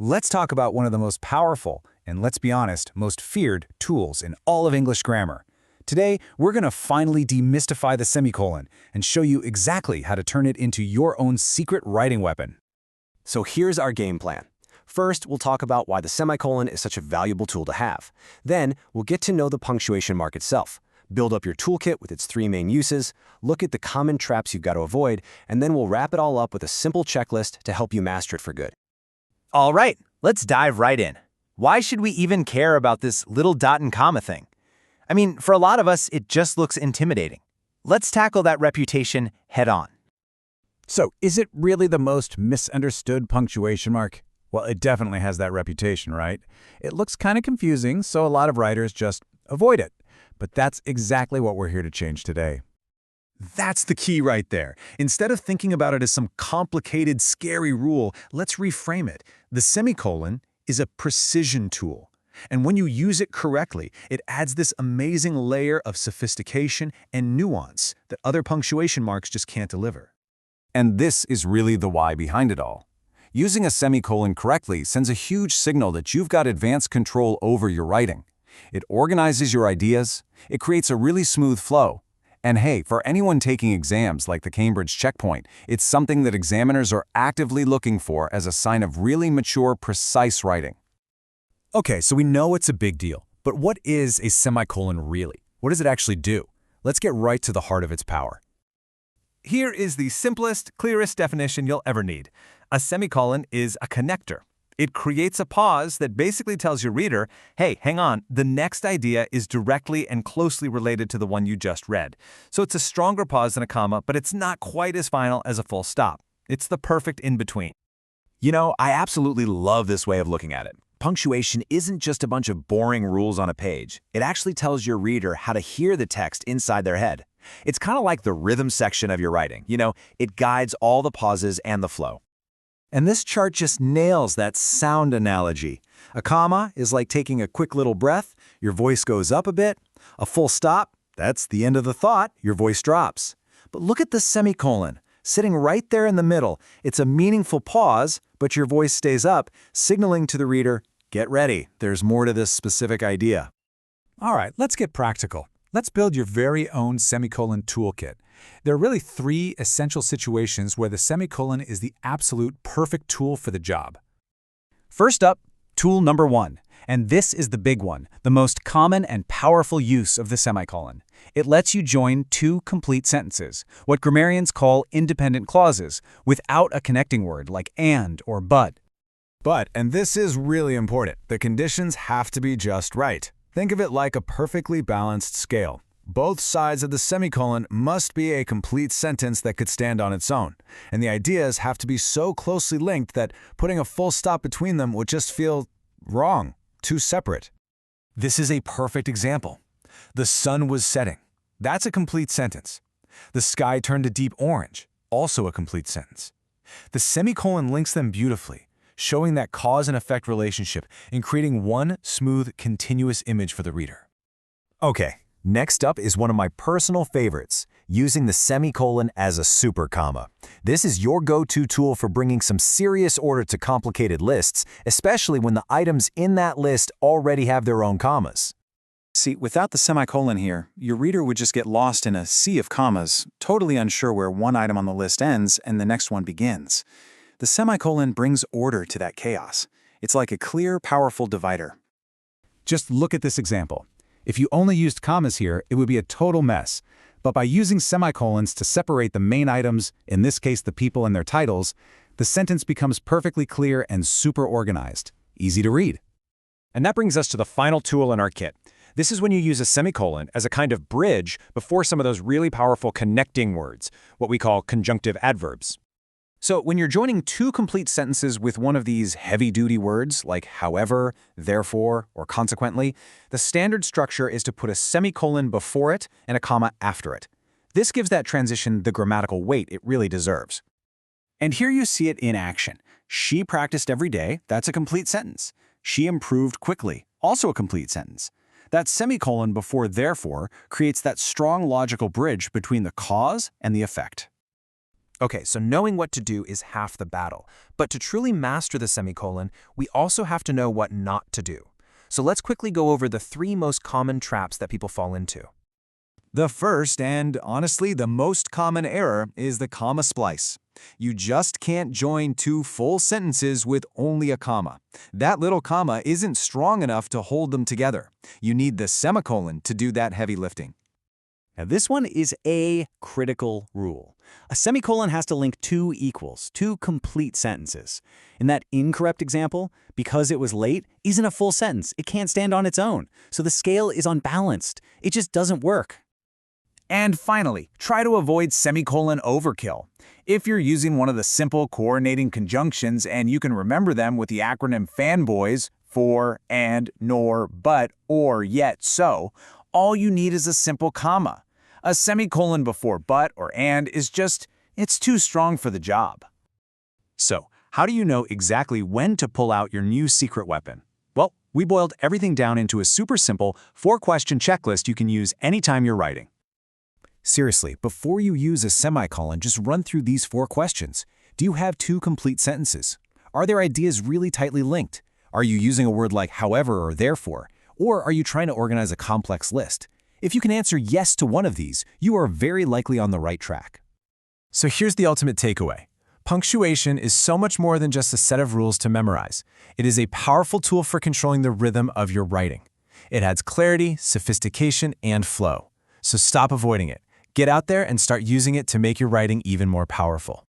Let's talk about one of the most powerful, and let's be honest, most feared tools in all of English grammar. Today, we're going to finally demystify the semicolon and show you exactly how to turn it into your own secret writing weapon. So here's our game plan. First, we'll talk about why the semicolon is such a valuable tool to have. Then, we'll get to know the punctuation mark itself, build up your toolkit with its 3 main uses, look at the common traps you've got to avoid, and then we'll wrap it all up with a simple checklist to help you master it for good. All right, let's dive right in. Why should we even care about this little dot and comma thing? I mean, for a lot of us, it just looks intimidating. Let's tackle that reputation head on. So, is it really the most misunderstood punctuation mark? Well, it definitely has that reputation, right? It looks kind of confusing, so a lot of writers just avoid it. But that's exactly what we're here to change today. That's the key right there. Instead of thinking about it as some complicated, scary rule, let's reframe it. The semicolon is a precision tool. And when you use it correctly, it adds this amazing layer of sophistication and nuance that other punctuation marks just can't deliver. And this is really the why behind it all. Using a semicolon correctly sends a huge signal that you've got advanced control over your writing. It organizes your ideas, it creates a really smooth flow. And hey, for anyone taking exams like the Cambridge checkpoint, it's something that examiners are actively looking for as a sign of really mature, precise writing. Okay, so we know it's a big deal, but what is a semicolon really? What does it actually do? Let's get right to the heart of its power. Here is the simplest, clearest definition you'll ever need. A semicolon is a connector. It creates a pause that basically tells your reader, hey, hang on, the next idea is directly and closely related to the one you just read. So it's a stronger pause than a comma, but it's not quite as final as a full stop. It's the perfect in-between. You know, I absolutely love this way of looking at it. Punctuation isn't just a bunch of boring rules on a page. It actually tells your reader how to hear the text inside their head. It's kind of like the rhythm section of your writing. You know, it guides all the pauses and the flow. And this chart just nails that sound analogy. A comma is like taking a quick little breath, your voice goes up a bit. A full stop, that's the end of the thought, your voice drops. But look at the semicolon, sitting right there in the middle. It's a meaningful pause, but your voice stays up, signaling to the reader, get ready, there's more to this specific idea. All right, let's get practical. Let's build your very own semicolon toolkit. There are really 3 essential situations where the semicolon is the absolute perfect tool for the job. First up, tool number 1. And this is the big one, the most common and powerful use of the semicolon. It lets you join 2 complete sentences, what grammarians call independent clauses, without a connecting word like and or but. But, and this is really important, the conditions have to be just right. Think of it like a perfectly balanced scale. Both sides of the semicolon must be a complete sentence that could stand on its own, and the ideas have to be so closely linked that putting a full stop between them would just feel wrong, too separate. This is a perfect example. The sun was setting. That's a complete sentence. The sky turned a deep orange. Also a complete sentence. The semicolon links them beautifully, showing that cause and effect relationship and creating one smooth, continuous image for the reader. Okay. Next up is one of my personal favorites, using the semicolon as a super comma. This is your go-to tool for bringing some serious order to complicated lists, especially when the items in that list already have their own commas. See, without the semicolon here, your reader would just get lost in a sea of commas, totally unsure where one item on the list ends and the next one begins. The semicolon brings order to that chaos. It's like a clear, powerful divider. Just look at this example. If you only used commas here, it would be a total mess. But by using semicolons to separate the main items, in this case the people and their titles, the sentence becomes perfectly clear and super organized. Easy to read. And that brings us to the final tool in our kit. This is when you use a semicolon as a kind of bridge before some of those really powerful connecting words, what we call conjunctive adverbs. So when you're joining 2 complete sentences with one of these heavy-duty words like however, therefore, or consequently, the standard structure is to put a semicolon before it and a comma after it. This gives that transition the grammatical weight it really deserves. And here you see it in action. She practiced every day, that's a complete sentence. She improved quickly, also a complete sentence. That semicolon before therefore creates that strong logical bridge between the cause and the effect. Okay, so knowing what to do is half the battle. But to truly master the semicolon, we also have to know what not to do. So let's quickly go over the 3 most common traps that people fall into. The first, and honestly the most common error, is the comma splice. You just can't join 2 full sentences with only a comma. That little comma isn't strong enough to hold them together. You need the semicolon to do that heavy lifting. Now, this one is a critical rule. A semicolon has to link 2 equals, 2 complete sentences. In that incorrect example, because it was late isn't a full sentence. It can't stand on its own. So the scale is unbalanced. It just doesn't work. And finally, try to avoid semicolon overkill. If you're using one of the simple coordinating conjunctions and you can remember them with the acronym FANBOYS, for, and, nor, but, or, yet, so, all you need is a simple comma. A semicolon before but or and is just, it's too strong for the job. So, how do you know exactly when to pull out your new secret weapon? Well, we boiled everything down into a super simple 4-question checklist you can use anytime you're writing. Seriously, before you use a semicolon, just run through these 4 questions. Do you have 2 complete sentences? Are their ideas really tightly linked? Are you using a word like however or therefore? Or are you trying to organize a complex list? If you can answer yes to one of these, you are very likely on the right track. So here's the ultimate takeaway. Punctuation is so much more than just a set of rules to memorize. It is a powerful tool for controlling the rhythm of your writing. It adds clarity, sophistication, and flow. So stop avoiding it. Get out there and start using it to make your writing even more powerful.